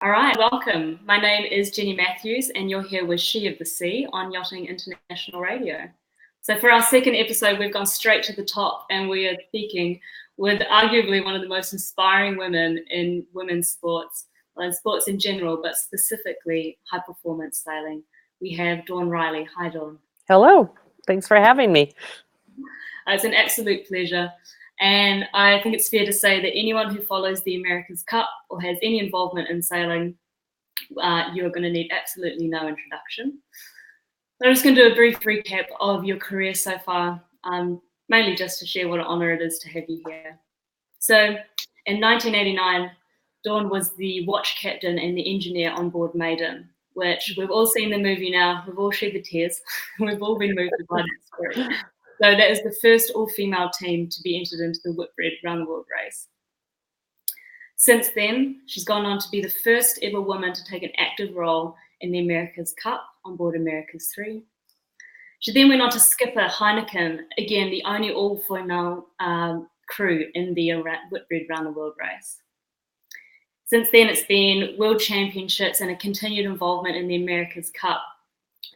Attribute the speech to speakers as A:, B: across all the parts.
A: All right, welcome. My name is Jenny Matthews, and you're here with She of the Sea on Yachting International Radio. So for our second episode, we've gone straight to the top, and we are speaking with arguably one of the most inspiring women in women's sports, well, in sports in general, but specifically high-performance sailing. We have Dawn Riley. Hi, Dawn.
B: Hello. Thanks for having me.
A: It's an absolute pleasure. And I think it's fair to say that anyone who follows the America's Cup or has any involvement in sailing, you are going to need absolutely no introduction. I'm just going to do a brief recap of your career so far, mainly just to share what an honour it is to have you here. So in 1989, Dawn was the watch captain and the engineer on board Maiden, which we've all seen the movie now. We've all shed the tears. We've all been moved by that story. So that is the first all-female team to be entered into the Whitbread round the world race. Since then, she's gone on to be the first ever woman to take an active role in the America's Cup on board America's 3. She then went on to skipper Heineken, again, the only all-female crew in the Whitbread round the world race. Since then, it's been world championships and a continued involvement in the America's Cup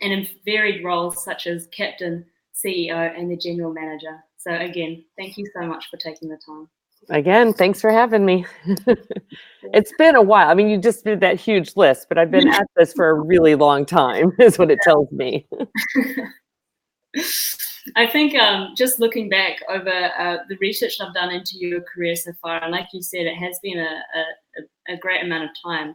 A: and in varied roles such as captain, CEO, and the general manager. So again, thank you so much for taking the time.
B: Again, thanks for having me. It's been a while. I mean, you just did that huge list, but I've been at this for a really long time, is what it tells me.
A: I think just looking back over the research I've done into your career so far, and like you said, it has been a great amount of time.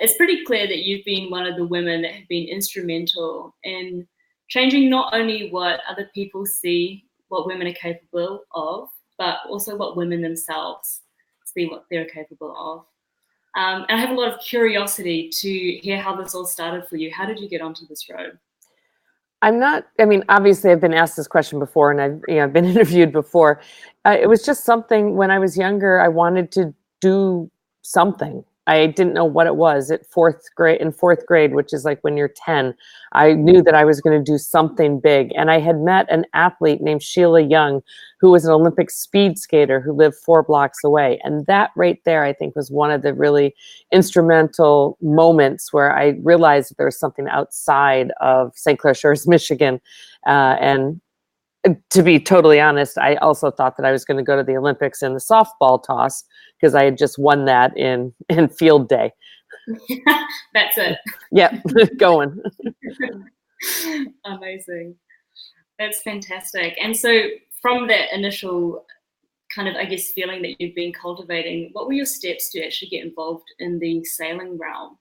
A: It's pretty clear that you've been one of the women that have been instrumental in changing not only what other people see, what women are capable of, but also what women themselves see what they're capable of. And I have a lot of curiosity to hear how this all started for you. How did you get onto this road?
B: Obviously I've been asked this question before, and I've been interviewed before. It was just something when I was younger, I wanted to do something. I didn't know what it was in fourth grade, which is like when you're 10. I knew that I was going to do something big. And I had met an athlete named Sheila Young, who was an Olympic speed skater who lived 4 blocks away. And that right there, I think, was one of the really instrumental moments where I realized that there was something outside of St. Clair Shores, Michigan. And to be totally honest, I also thought that I was going to go to the Olympics in the softball toss because I had just won that in field day.
A: That's it.
B: Yep, going.
A: Amazing. That's fantastic. And so from that initial kind of, I guess, feeling that you've been cultivating, what were your steps to actually get involved in the sailing realm?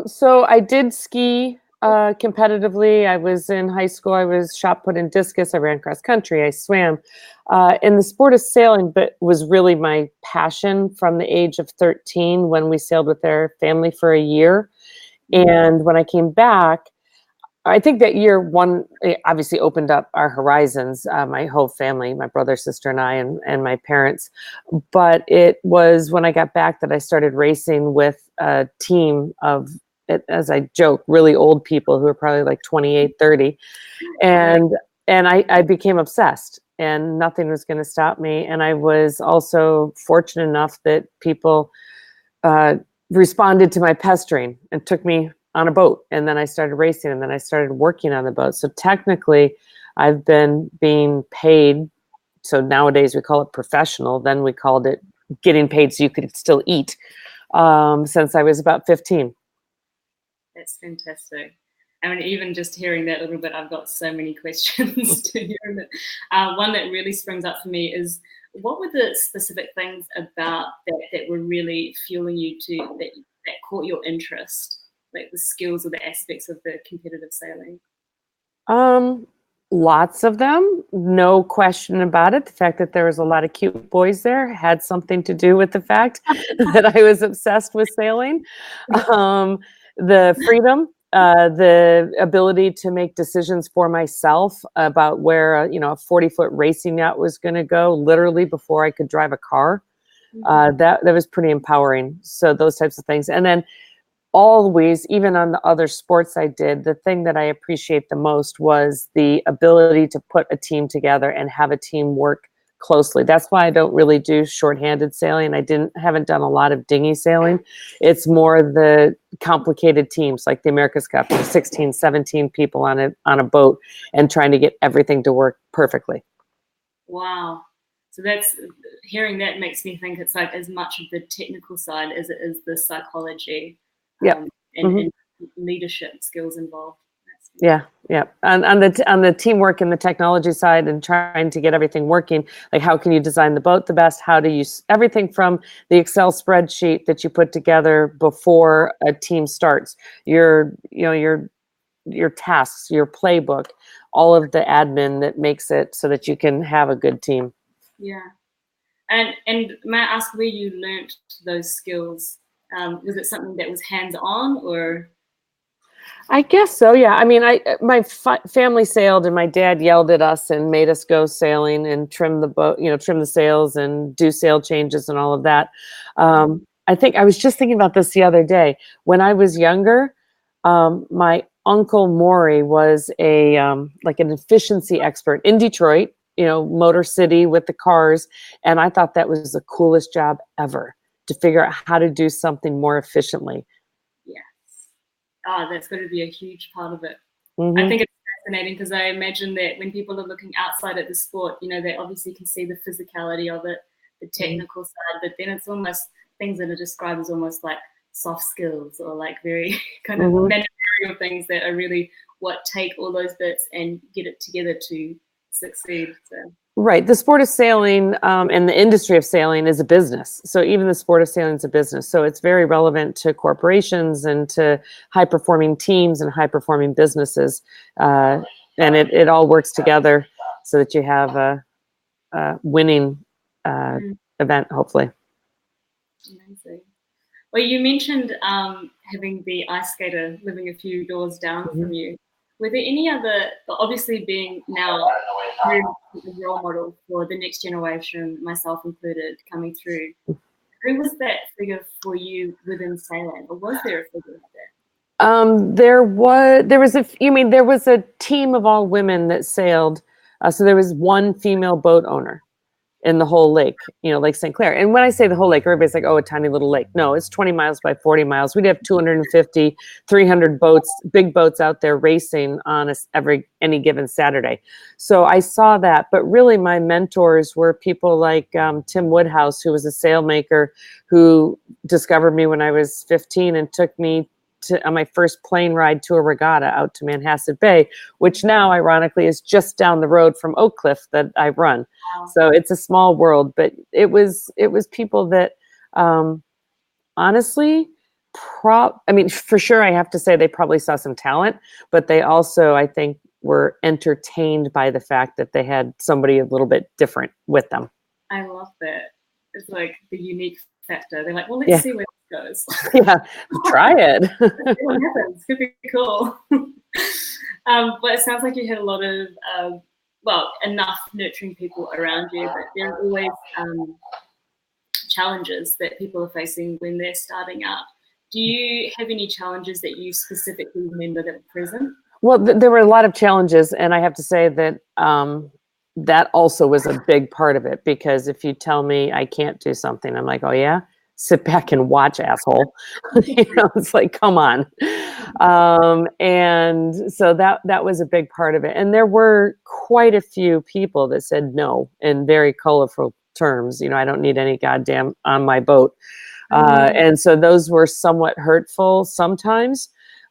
B: So I did ski competitively. I was in high school. I was shot put in discus. I ran cross country. I swam. In the sport of sailing, but was really my passion from the age of 13 when we sailed with our family for a year. And when I came back, I think that year one obviously opened up our horizons, my whole family, my brother, sister, and I, and my parents. But it was when I got back that I started racing with a team of, as I joke, really old people who are probably like 28, 30. And I became obsessed, and nothing was going to stop me. And I was also fortunate enough that people responded to my pestering and took me on a boat. And then I started racing, and then I started working on the boat. So technically I've been being paid. So nowadays we call it professional. Then we called it getting paid so you could still eat, since I was about 15.
A: That's fantastic. I mean, even just hearing that a little bit, I've got so many questions to hear. One that really springs up for me is, what were the specific things about that were really fueling you that caught your interest, like the skills or the aspects of the competitive sailing?
B: Lots of them, no question about it. The fact that there was a lot of cute boys there had something to do with the fact that I was obsessed with sailing. The freedom, the ability to make decisions for myself about where a 40-foot racing yacht was going to go, literally before I could drive a car. That was pretty empowering. So those types of things. And then always, even on the other sports I did, the thing that I appreciate the most was the ability to put a team together and have a team work closely. That's why I don't really do shorthanded sailing. Haven't done a lot of dinghy sailing. It's more the complicated teams like the America's Cup, 16, 17 people on a boat and trying to get everything to work perfectly.
A: Wow. So hearing that makes me think it's like as much of the technical side as it is the psychology and leadership skills involved.
B: Yeah. And on the teamwork and the technology side and trying to get everything working, like how can you design the boat the best? How do you everything from the Excel spreadsheet that you put together before a team starts, your tasks, your playbook, all of the admin that makes it so that you can have a good team.
A: Yeah. And may I ask where you learnt those skills? Was it something that was hands-on or?
B: I guess so. Yeah. I mean, my family sailed, and my dad yelled at us and made us go sailing and trim the boat, trim the sails and do sail changes and all of that. I think I was just thinking about this the other day. When I was younger, my uncle Maury was like an efficiency expert in Detroit, Motor City with the cars. And I thought that was the coolest job ever, to figure out how to do something more efficiently.
A: Yes. Oh, that's going to be a huge part of it.
B: Mm-hmm.
A: I think it's fascinating because I imagine that when people are looking outside at the sport, they obviously can see the physicality of it, the technical side, but then it's almost things that are described as almost like soft skills or like very kind of managerial things that are really what take all those bits and get it together to succeed. So.
B: Right. The sport of sailing and the industry of sailing is a business. So even the sport of sailing is a business. So it's very relevant to corporations and to high-performing teams and high-performing businesses. And it all works together so that you have a winning event, hopefully.
A: Amazing. Well, you mentioned having the ice skater living a few doors down from you. Were there any other, obviously being now a role model for the next generation, myself included, coming through, who was that figure for you within sailing, or was there a figure like that?
B: There was a team of all women that sailed. So there was one female boat owner in the whole lake, Lake St. Clair. And when I say the whole lake, everybody's like, oh, a tiny little lake. No, it's 20 miles by 40 miles. We'd have 250, 300 boats, big boats out there racing on any given Saturday. So I saw that. But really my mentors were people like Tim Woodhouse, who was a sailmaker who discovered me when I was 15 and took me on my first plane ride to a regatta out to Manhasset Bay, which now ironically is just down the road from Oakcliff that I run. Wow. So it's a small world, but it was people that honestly, for sure I have to say they probably saw some talent, but they also, I think, were entertained by the fact that they had somebody a little bit different with them.
A: I love that. It's like the unique factor. They're like, well, let's see where it goes.
B: Yeah, try it.
A: What happens? Could be cool. But it sounds like you had a lot of, enough nurturing people around you, but there are always challenges that people are facing when they're starting out. Do you have any challenges that you specifically remember that were present?
B: Well, there were a lot of challenges, and I have to say that that also was a big part of it, because if you tell me I can't do something, I'm like, oh yeah, sit back and watch, asshole. It's like, come on. And so that was a big part of it. And there were quite a few people that said no in very colorful terms. I don't need any goddamn on my boat. And so those were somewhat hurtful sometimes.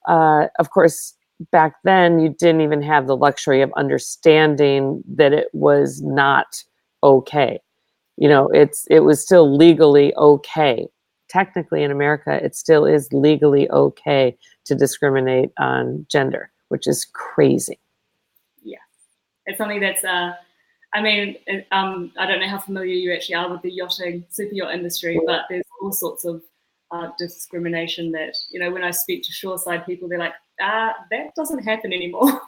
B: Of course, back then you didn't even have the luxury of understanding that it was not okay. It was still legally okay. Technically in America, it still is legally okay to discriminate on gender, which is crazy.
A: Yeah. It's something that's, I don't know how familiar you actually are with the yachting, super yacht industry, but there's all sorts of discrimination that, when I speak to shoreside people, they're like, that doesn't happen anymore.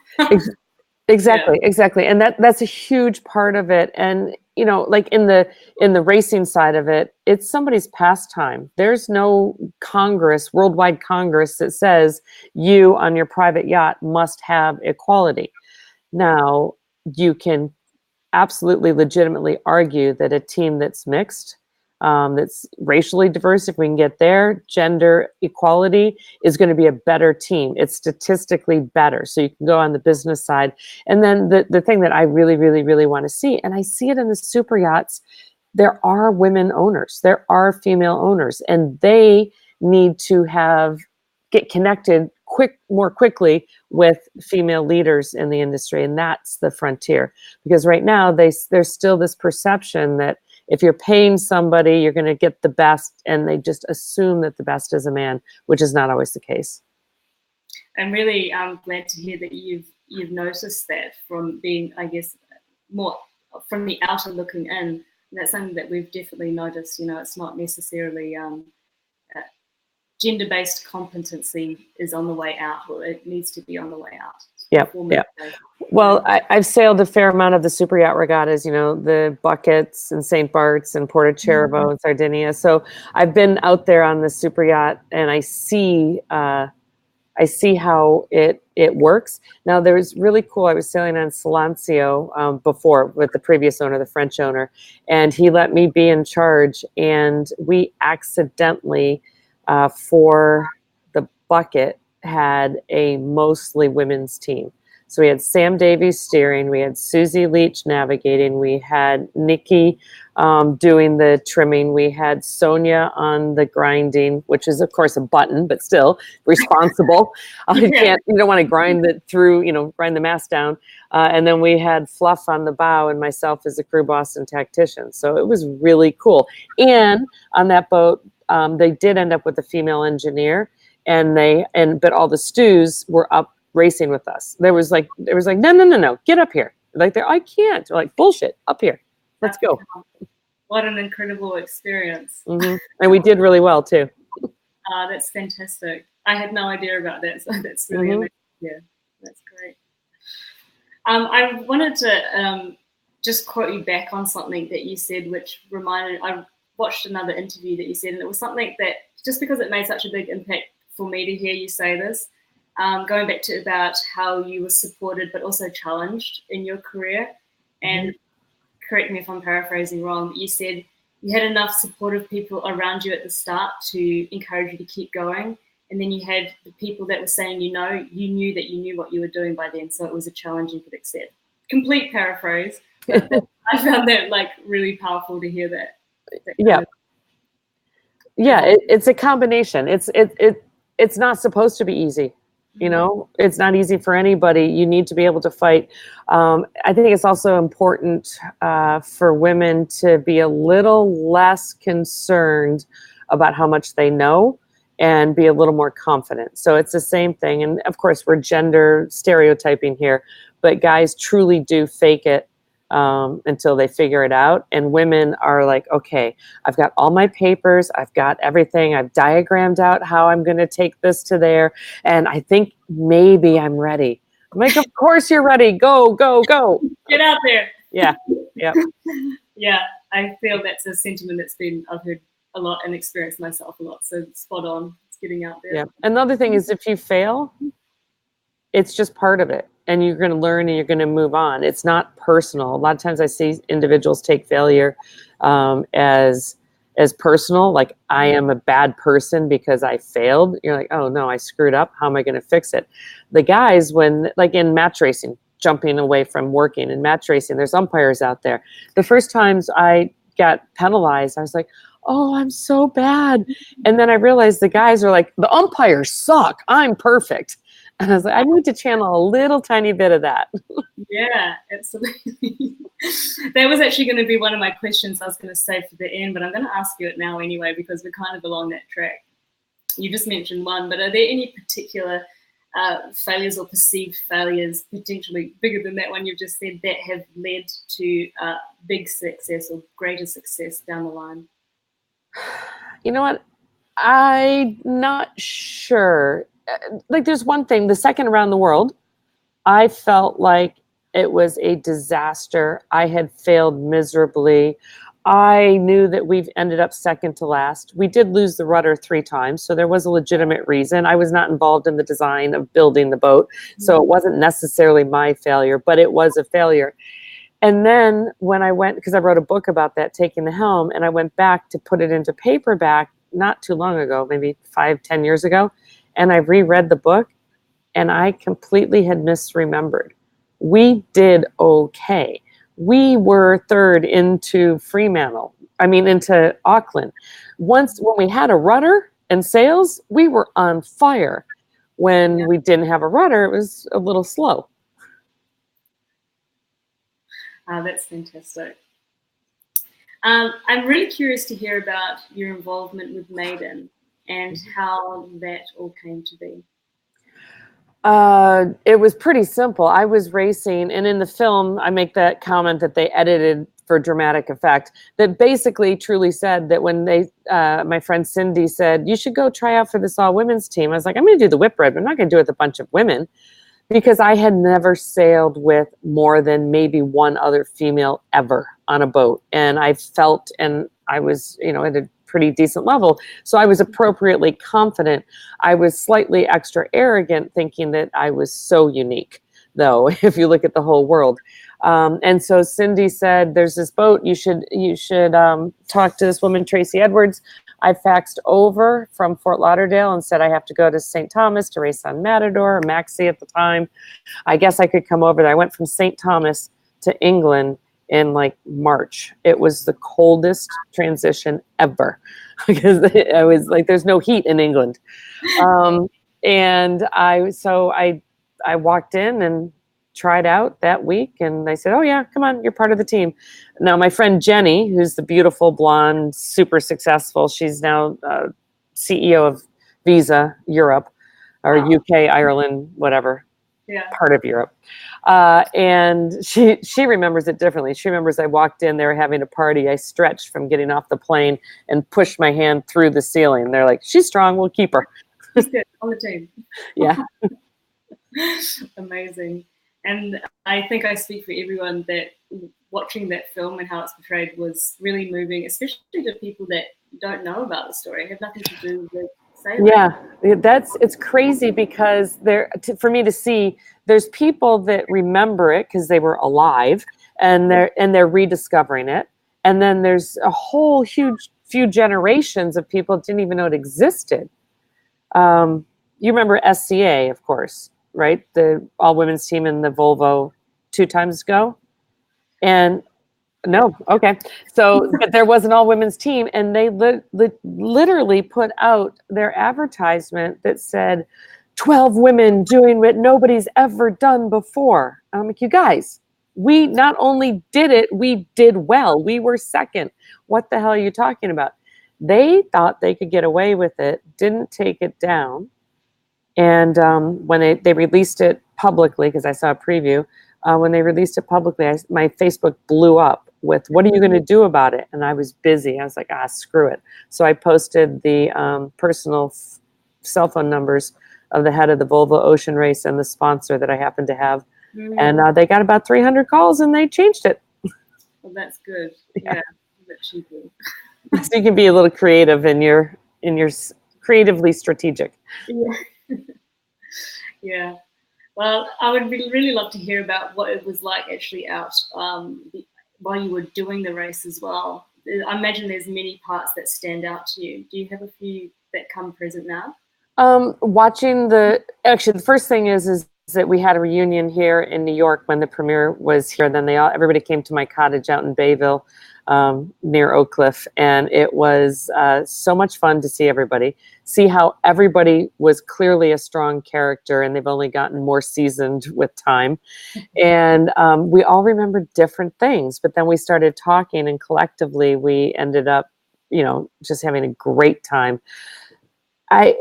B: Exactly. And that's a huge part of it. And, like in the racing side of it, it's somebody's pastime. There's no worldwide Congress that says you on your private yacht must have equality. Now you can absolutely legitimately argue that a team that's mixed, that's racially diverse, if we can get there, gender equality, is going to be a better team. It's statistically better. So you can go on the business side. And then the thing that I really, really, really want to see, and I see it in the super yachts, there are women owners, there are female owners, and they need to get connected more quickly with female leaders in the industry. And that's the frontier, because right now there's still this perception that if you're paying somebody, you're going to get the best, and they just assume that the best is a man, which is not always the case.
A: I'm really glad to hear that you've noticed that from being, I guess, more from the outer looking in. And that's something that we've definitely noticed. It's not necessarily gender-based competency is on the way out, or it needs to be on the way out.
B: Yeah. Well, I've sailed a fair amount of the super yacht regattas, the Buckets and St. Bart's and Porto and Sardinia. So I've been out there on the super yacht, and I see how it works. Now, there was really cool. I was sailing on Silencio before with the previous owner, the French owner, and he let me be in charge. And we accidentally, for the Bucket, had a mostly women's team. So we had Sam Davies steering, we had Susie Leach navigating, we had Nikki doing the trimming, we had Sonia on the grinding, which is of course a button, but still responsible. You don't want to grind it through, grind the mast down. And then we had Fluff on the bow and myself as a crew boss and tactician. So it was really cool. And on that boat, they did end up with a female engineer, but all the stews were up racing with us. There was like, no, get up here. Like, I can't. We're like, bullshit, up here. Let's go.
A: What an incredible experience.
B: Mm-hmm. And we did really well too.
A: That's fantastic. I had no idea about that. So that's really amazing. Yeah, that's great. I wanted to just quote you back on something that you said, which I watched another interview that you said, and it was something that, just because it made such a big impact for me to hear you say this, going back to about how you were supported but also challenged in your career. And correct me if I'm paraphrasing wrong, but you said you had enough supportive people around you at the start to encourage you to keep going. And then you had the people that were saying, you knew that you knew what you were doing by then. So it was a challenge you could accept. Complete paraphrase. But I found that really powerful to hear that.
B: It's a combination. It's not supposed to be easy. It's not easy for anybody. You need to be able to fight. I think it's also important for women to be a little less concerned about how much they know and be a little more confident. So it's the same thing. And of course, we're gender stereotyping here, but guys truly do fake it until they figure it out. And women are like, okay, I've got all my papers, I've got everything, I've diagrammed out how I'm going to take this to there, and I think maybe I'm ready. I'm like, of course you're ready. Go, go, go.
A: Get out there.
B: Yeah.
A: Yeah, I feel that's a sentiment I've heard a lot and experienced myself a lot. So spot on. It's getting out there.
B: Yeah. Another thing is, if you fail, it's just part of it. And you're going to learn and you're going to move on. It's not personal. A lot of times I see individuals take failure as personal, like I am a bad person because I failed. You're like, oh no, I screwed up. How am I going to fix it? The guys, when like in match racing, jumping away from working in match racing, there's umpires out there. The first times I got penalized, I was like, oh, I'm so bad. And then I realized the guys are like, the umpires suck. I'm perfect. And I was like, I need to channel a little tiny bit of that.
A: Yeah, absolutely. That was actually going to be one of my questions I was going to save for the end, but I'm going to ask you it now anyway, because we're kind of along that track. You just mentioned one, but are there any particular failures or perceived failures, potentially bigger than that one you've just said, that have led to big success or greater success down the line?
B: You know what? I'm not sure. Like, there's one thing, the second around the world, I felt like it was a disaster. I had failed miserably. I knew that we've ended up second to last. We did lose the rudder 3 times, so there was a legitimate reason. I was not involved in the design of building the boat, so it wasn't necessarily my failure, but it was a failure. And then when I went, because I wrote a book about that, Taking the Helm, and I went back to put it into paperback not too long ago, maybe 5-10 years ago, and I reread the book, and I completely had misremembered. We did okay. We were third into into Auckland. When we had a rudder and sails, we were on fire. When we didn't have a rudder, it was a little slow.
A: That's fantastic. I'm really curious to hear about your involvement with Maiden and how that all came to be.
B: It was pretty simple. I was racing, and in the film, I make that comment that they edited for dramatic effect, that basically truly said that when my friend Cindy said, you should go try out for this all women's team. I was like, I'm going to do the Whitbread, but I'm not going to do it with a bunch of women, because I had never sailed with more than maybe one other female ever on a boat. And I felt, and I was, at a pretty decent level. So I was appropriately confident. I was slightly extra arrogant, thinking that I was so unique, though, if you look at the whole world. And so Cindy said, there's this boat, you should talk to this woman, Tracy Edwards. I faxed over from Fort Lauderdale and said I have to go to St. Thomas to race on Matador, or Maxie at the time. I guess I could come over there. I went from St. Thomas to England in like March. It was the coldest transition ever, because I was like, there's no heat in England. And I walked in and tried out that week, and they said, oh yeah, come on, you're part of the team. Now my friend Jenny, who's the beautiful blonde, super successful, she's now CEO of Visa Europe, or UK, Ireland, whatever, part of Europe. And she remembers it differently. She remembers I walked in, they were having a party. I stretched from getting off the plane and pushed my hand through the ceiling. They're like, she's strong, we'll keep her.
A: On the team.
B: Yeah.
A: Amazing. And I think I speak for everyone that watching that film and how it's portrayed was really moving, especially to people that don't know about the story, have nothing to do with sailing.
B: Yeah, it's crazy, because for me to see, there's people that remember it because they were alive, and they're rediscovering it, and then there's a whole huge few generations of people that didn't even know it existed. You remember SCA, of course, right? The all women's team in the Volvo 2 times ago. And no, okay. So, but there was an all women's team, and they literally put out their advertisement that said 12 women doing what nobody's ever done before. I'm like, you guys, we not only did it, we did well. We were second. What the hell are you talking about? They thought they could get away with it, didn't take it down. And when they released it publicly, because I saw a preview, when they released it publicly, my Facebook blew up with, what are you going to do about it? And I was busy. I was like, screw it. So I posted the personal cell phone numbers of the head of the Volvo Ocean Race and the sponsor that I happen to have. Mm-hmm. And they got about 300 calls, and they changed it.
A: Well, that's good. Yeah. So
B: you can be a little creative in your creatively strategic.
A: Yeah. Yeah. Well, I would really love to hear about what it was like actually out while you were doing the race as well. I imagine there's many parts that stand out to you. Do you have a few that come present now?
B: Watching the first thing is that we had a reunion here in New York when the premiere was here. Then everybody came to my cottage out in Bayville, near Oakcliff, and it was so much fun to see everybody, see how everybody was clearly a strong character, and they've only gotten more seasoned with time. And we all remembered different things, but then we started talking, and collectively we ended up, just having a great time. I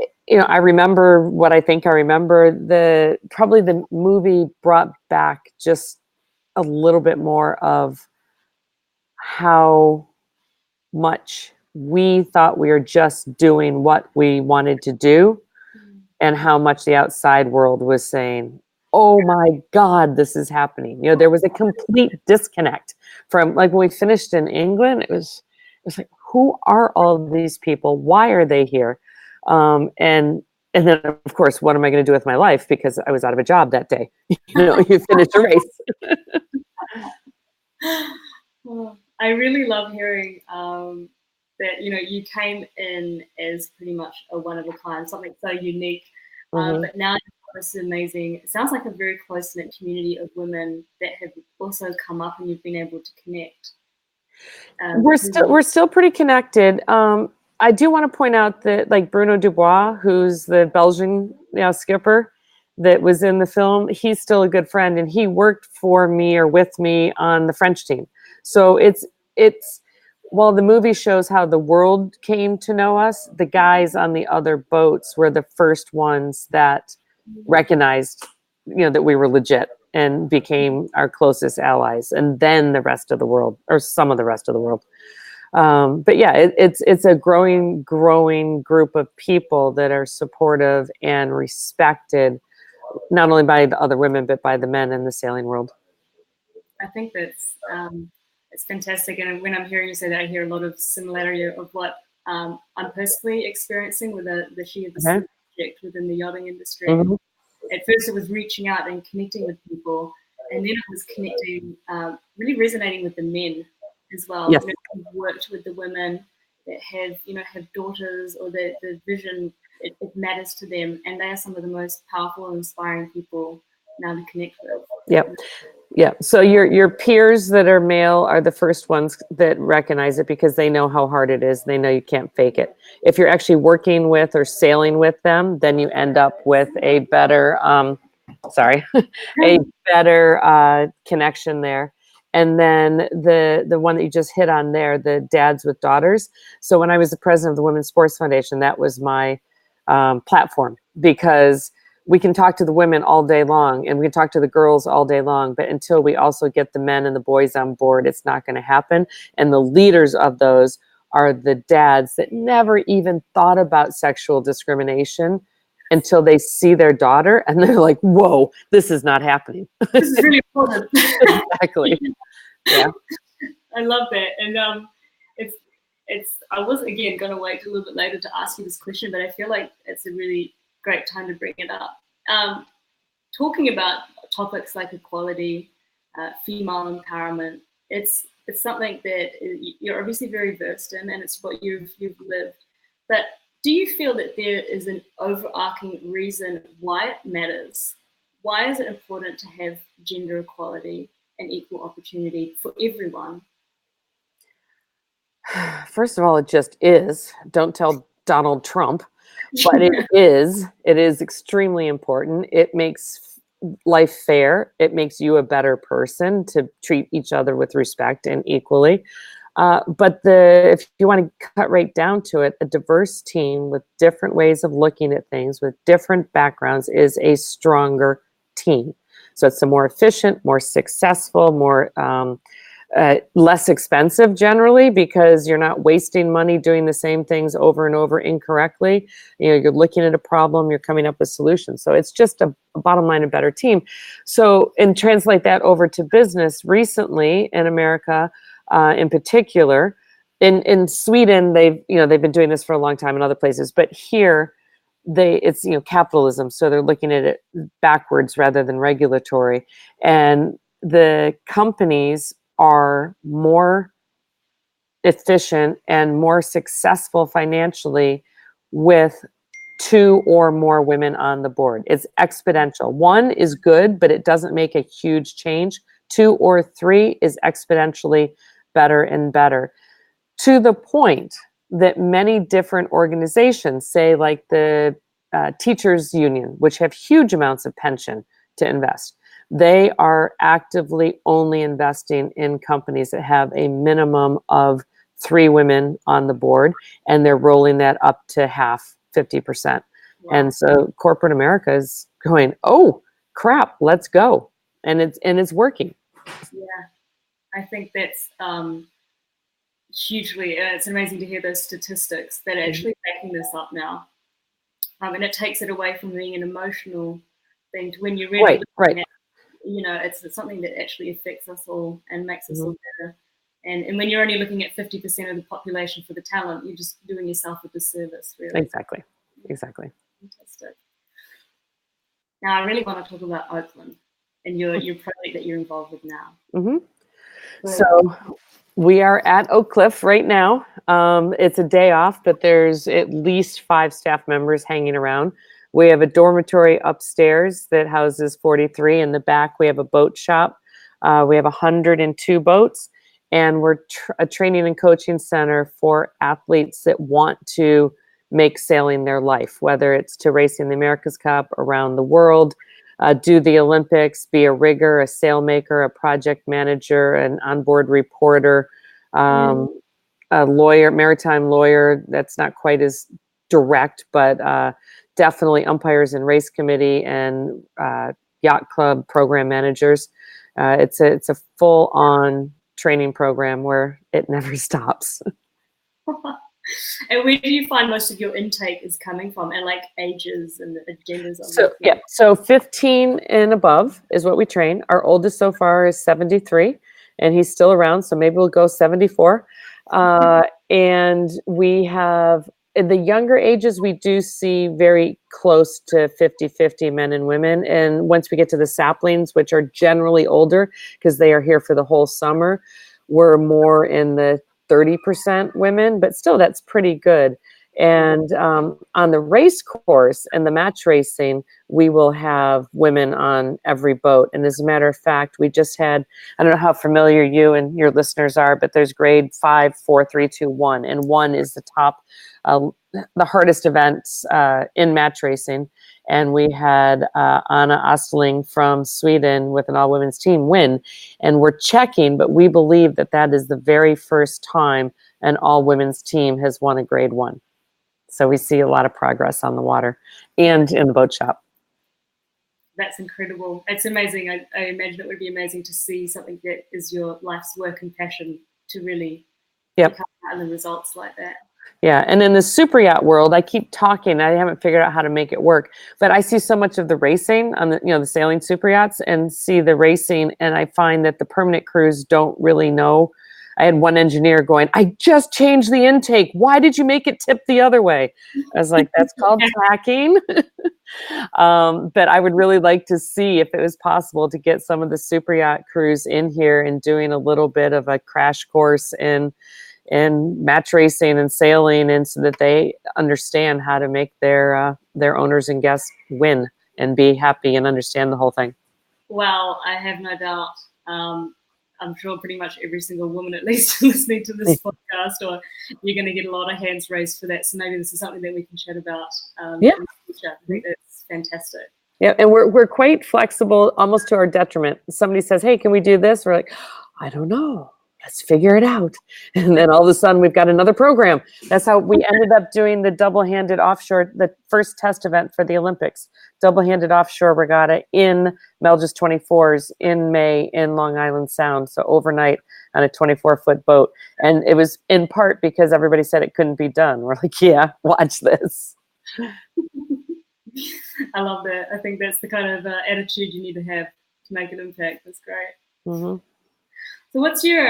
B: remember what I think I remember. Probably the movie brought back just a little bit more of how much we thought we were just doing what we wanted to do, and how much the outside world was saying, oh my God, this is happening. There was a complete disconnect from, like, when we finished in England, it was like, who are all of these people? Why are they here? And then, of course, what am I going to do with my life? Because I was out of a job that day. You finish a race.
A: Oh, I really love hearing that you came in as pretty much a one of a kind, something so unique.
B: Hmm.
A: But now you've got this amazing. It sounds like a very close knit community of women that have also come up, and you've been able to connect.
B: We're still pretty connected. I do want to point out that like Bruno Dubois, who's the Belgian skipper that was in the film, he's still a good friend, and he worked for me or with me on the French team. So it's while the movie shows how the world came to know us, the guys on the other boats were the first ones that recognized, that we were legit and became our closest allies, and then the rest of the world, or some of the rest of the world. But yeah, it's a growing group of people that are supportive and respected, not only by the other women but by the men in the sailing world.
A: I think that's it's fantastic, and when I'm hearing you say that, I hear a lot of similarity of what I'm personally experiencing with the sheer subject within the yachting industry.
B: Mm-hmm.
A: At first, it was reaching out and connecting with people, and then it was connecting, really resonating with the men as well.
B: Yes.
A: Who've worked with the women that have daughters, or the vision it matters to them, and they are some of the most powerful and inspiring people now to connect with.
B: Yep. Yeah. So your peers that are male are the first ones that recognize it, because they know how hard it is. They know you can't fake it. If you're actually working with or sailing with them, then you end up with a better, a better connection there. And then the one that you just hit on there, the dads with daughters. So when I was the president of the Women's Sports Foundation, that was my platform, because we can talk to the women all day long and we can talk to the girls all day long, but until we also get the men and the boys on board, it's not going to happen. And the leaders of those are the dads that never even thought about sexual discrimination until they see their daughter and they're like, whoa, this is not happening.
A: This is really important.
B: Exactly. Yeah.
A: I love that. And I was again going to wait a little bit later to ask you this question, but I feel like it's a really great time to bring it up. Talking about topics like equality, female empowerment, it's something that you're obviously very versed in, and it's what you've lived. But do you feel that there is an overarching reason why it matters? Why is it important to have gender equality and equal opportunity for everyone?
B: First of all, it just is. Don't tell Donald Trump, but it is. It is extremely important. It makes life fair. It makes you a better person to treat each other with respect and equally. But if you want to cut right down to it, a diverse team with different ways of looking at things, with different backgrounds, is a stronger team. So it's a more efficient, more successful, more less expensive generally, because you're not wasting money doing the same things over and over incorrectly. You're looking at a problem, you're coming up with solutions. So it's just a bottom line, a better team. So, and translate that over to business. Recently in America, in particular, in Sweden, they've been doing this for a long time in other places, but here it's capitalism. So they're looking at it backwards rather than regulatory. And the companies are more efficient and more successful financially with 2 or more women on the board. It's exponential. 1 is good, but it doesn't make a huge change. 2 or 3 is exponentially better and better, to the point that many different organizations, say like the teachers union, which have huge amounts of pension to invest, they are actively only investing in companies that have a minimum of 3 women on the board, and they're rolling that up to half, 50%. Wow. And so corporate America is going, oh crap, let's go. And it's working.
A: Yeah, I think that's hugely, it's amazing to hear those statistics that are actually backing this up now. And it takes it away from being an emotional thing to when you're really
B: right.
A: At, it's something that actually affects us all and makes us all better. And when you're only looking at 50% of the population for the talent, you're just doing yourself a disservice, really.
B: Exactly.
A: Fantastic. Now, I really want to talk about Oakland and your project that you're involved with now.
B: Mm-hmm. So we are at Oakcliff right now. It's a day off, but there's at least 5 staff members hanging around. We have a dormitory upstairs that houses 43. In the back, we have a boat shop. We have 102 boats, and we're a training and coaching center for athletes that want to make sailing their life, whether it's to racing the America's Cup, around the world, do the Olympics, be a rigger, a sailmaker, a project manager, an onboard reporter, a lawyer, maritime lawyer. That's not quite as direct, but definitely umpires and race committee and yacht club program managers. It's a full-on training program where it never stops.
A: And where do you find most of your intake is coming from, and like ages and genders?
B: So 15 and above is what we train. Our oldest so far is 73, and he's still around, so maybe we'll go 74. And we have, in the younger ages, we do see very close to 50-50 men and women. And once we get to the saplings, which are generally older because they are here for the whole summer, we're more in the 30% women, but still that's pretty good. And on the race course and the match racing, we will have women on every boat. And as a matter of fact, we just had, I don't know how familiar you and your listeners are, but there's grade 5, 4, 3, 2, 1. And 1 is the top, the hardest events in match racing. And we had Anna Ostling from Sweden with an all-women's team win. And we're checking, but we believe that that is the very first time an all-women's team has won a grade 1. So we see a lot of progress on the water and in the boat shop.
A: That's incredible. It's amazing. I imagine it would be amazing to see something that is your life's work and passion to really come out in the results like that.
B: Yeah, and in the super yacht world, I keep talking. I haven't figured out how to make it work, but I see so much of the racing on the, the sailing super yachts, and see the racing, and I find that the permanent crews don't really know. I had one engineer going, "I just changed the intake. Why did you make it tip the other way?" I was like, "That's called tacking." But I would really like to see if it was possible to get some of the super yacht crews in here and doing a little bit of a crash course in match racing and sailing, and so that they understand how to make their owners and guests win and be happy and understand the whole thing.
A: Well, I have no doubt. I'm sure pretty much every single woman, at least, listening to this podcast, or you're going to get a lot of hands raised for that. So maybe this is something that we can chat about in the future. I think that's fantastic.
B: Yeah, and we're quite flexible, almost to our detriment. Somebody says, "Hey, can we do this?" We're like, "I don't know. Let's figure it out." And then all of a sudden we've got another program. That's how we ended up doing the double-handed offshore, the first test event for the Olympics, double-handed offshore regatta in Melges 24s in May in Long Island Sound. So overnight on a 24-foot boat. And it was in part because everybody said it couldn't be done. We're like, yeah, watch this.
A: I love that. I think that's the kind of attitude you need to have to make an impact. That's great. Mm-hmm. So what's your,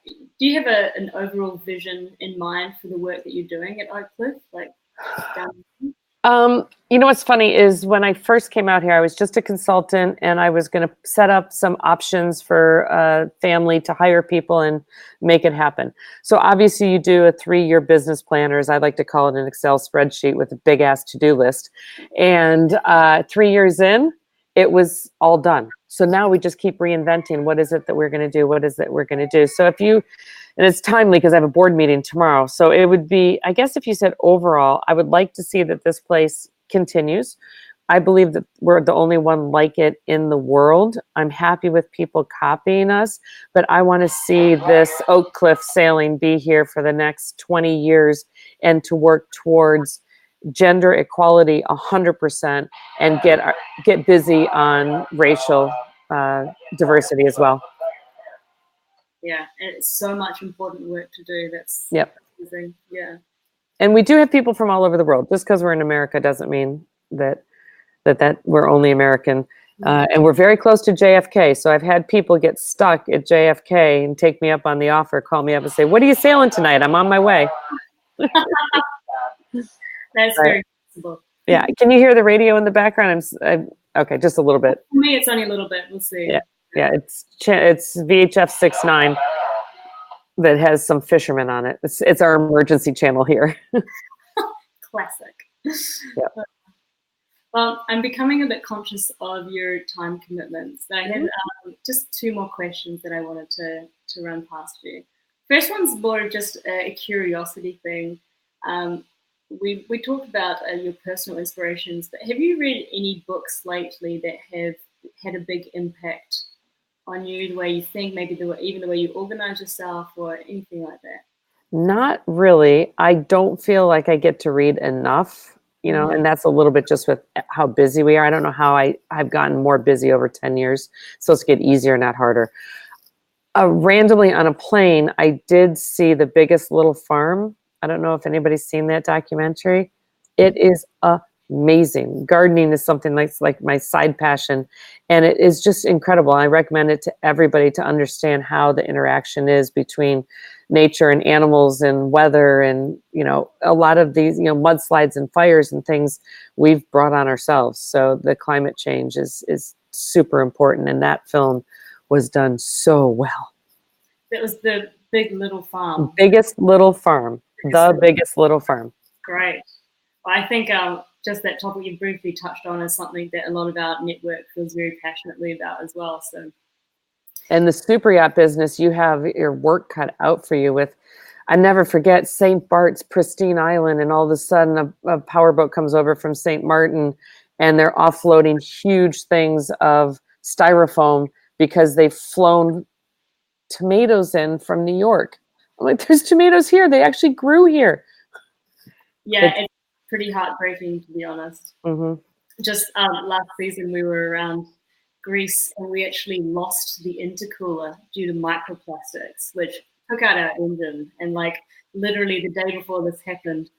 A: do you have an overall vision in mind for the work that you're doing at Oakcliff?
B: What's funny is when I first came out here, I was just a consultant, and I was going to set up some options for a family to hire people and make it happen. So obviously you do a 3-year business plan, or as I like to call it, an Excel spreadsheet with a big ass to-do list. And 3 years in, it was all done. So now we just keep reinventing. What is it that we're going to do? What is it we're going to do? So and it's timely because I have a board meeting tomorrow. So it would be, I guess if you said overall, I would like to see that this place continues. I believe that we're the only one like it in the world. I'm happy with people copying us, but I want to see this Oakcliff sailing be here for the next 20 years and to work towards gender equality 100% and get busy on racial diversity as well.
A: Yeah, and it's so much important work to do. That's amazing. Yeah.
B: And we do have people from all over the world. Just because we're in America doesn't mean that we're only American. And we're very close to JFK. So I've had people get stuck at JFK and take me up on the offer, call me up and say, "What are you sailing tonight? I'm on my way."
A: That's very possible.
B: Yeah. Can you hear the radio in the background? Okay, just a little bit.
A: For me, it's only a little bit. We'll see.
B: Yeah, it's VHF 69 that has some fishermen on it. It's our emergency channel here.
A: Classic.
B: Yeah.
A: Well, I'm becoming a bit conscious of your time commitments. I have just 2 more questions that I wanted to run past you. First one's more just a curiosity thing. We talked about your personal inspirations, but have you read any books lately that have had a big impact on you, the way you think, maybe even the way you organize yourself or anything like that?
B: Not really. I don't feel like I get to read enough, and that's a little bit just with how busy we are. I don't know how I've gotten more busy over 10 years. So it's get easier, not harder. Randomly on a plane, I did see The Biggest Little Farm. I don't know if anybody's seen that documentary. It is amazing. Gardening is something like my side passion, and it is just incredible. I recommend it to everybody to understand how the interaction is between nature and animals and weather, and a lot of these mudslides and fires and things we've brought on ourselves. So the climate change is super important, and that film was done so well.
A: That was The Big Little Farm.
B: Biggest Little Farm. The Biggest Little Farm.
A: Great. Well, I think just that topic you briefly touched on is something that a lot of our network feels very passionately about as well. So,
B: and the super yacht business, you have your work cut out for you with, I never forget, St. Bart's pristine island, and all of a sudden a powerboat comes over from St. Martin, and they're offloading huge things of styrofoam because they've flown tomatoes in from New York. I'm like, there's tomatoes here. They actually grew here.
A: Yeah, it's pretty heartbreaking, to be honest.
B: Mm-hmm.
A: Just last season, we were around Greece, and we actually lost the intercooler due to microplastics, which took out our engine. And literally the day before this happened,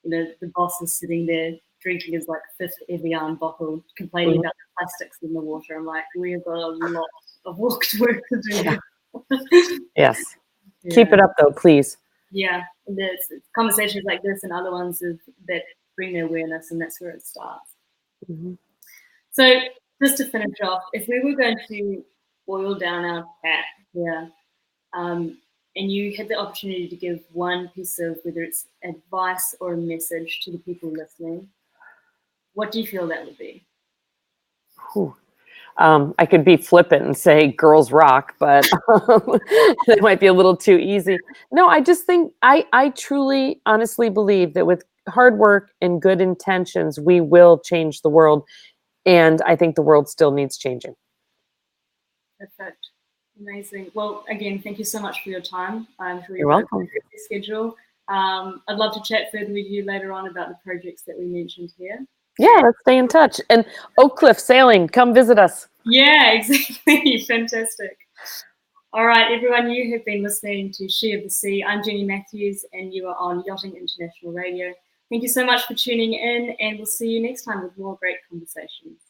A: the boss is sitting there drinking his 5th Evian bottle, complaining about the plastics in the water. I'm like, we have got a lot of work to do.
B: Yeah. Yes. Yeah. Keep it up, though, please.
A: Yeah, it's conversations like this and other ones that bring the awareness, and that's where it starts.
B: Mm-hmm.
A: So just to finish off, if we were going to boil down our chat here, and you had the opportunity to give one piece of, whether it's advice or a message to the people listening, what do you feel that would be?
B: I could be flippant and say girls rock, but that might be a little too easy. No, I just think I truly, honestly believe that with hard work and good intentions, we will change the world. And I think the world still needs changing.
A: Perfect. Amazing. Well, again, thank you so much for your time. I'm sure
B: you're welcome.
A: Schedule. I'd love to chat further with you later on about the projects that we mentioned here.
B: Yeah, let's stay in touch. And Oakcliff Sailing, come visit us.
A: Yeah, exactly. Fantastic. All right, everyone, you have been listening to She of the Sea. I'm Jenny Matthews, and you are on Yachting International Radio. Thank you so much for tuning in, and we'll see you next time with more great conversations.